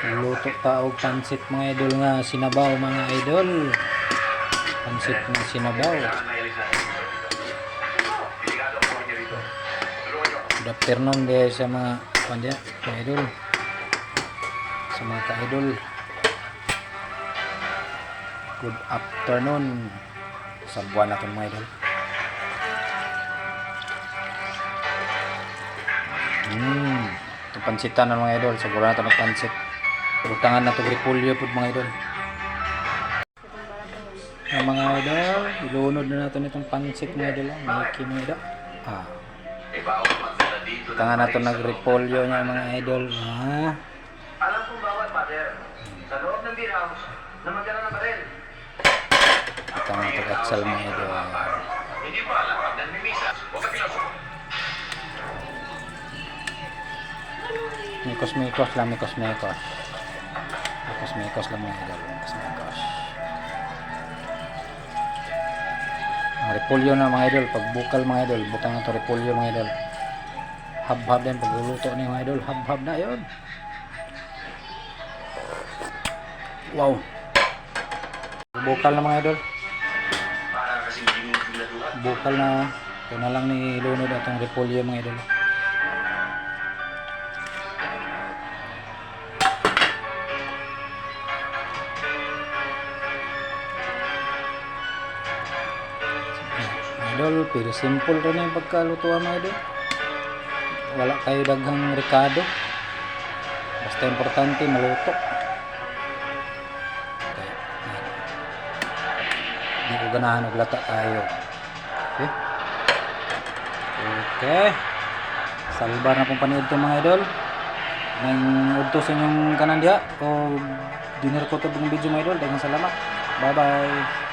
Luto ta og pansit mga idol nga sinabaw mga idol. Pansit na sinabaw. Good afternoon din sa mga pandya, mga idol. Sa mga ka-idol. Good afternoon. Sa buwan natin mga idol. Ito pansitan ng mga idol. Siguro natin ng pansit. Rutangan na ito repolyo po mga idol. Mga idol, ilunod na natin itong pansit mga idol. Maiki mga idol. Rutangan na ito nag-repolyo niya mga idol. Alam kong bawat mother, sa loob ng beer house, na magdala ng baril. Rutangan na ito katsal mga idol. Hindi pa alam, nagmimisa. Huwag ka pinasok. Mikos lang mga idol. Repolyo na mga idol, pag bukal mga idol, butang na ito repolyo mga idol. Hab-hab din, pag luluto ni mga idol, hab-hab na yun. Wow, bukal na mga idol, bukal na. Ito na lang ni lunod atong repolyo mga idol. Idol, pero simple rin yung pagkalutuan mga idol. Wala kayo daghang rekado. Basta importante maluto. Hindi ko ganahan naglata tayo. Okay. Okay. Salbar na pong paniod ito mga idol. Nang udto sa inyong kanan diha. O dinner ko ito ng video mga idol. Daghang salamat. Bye bye.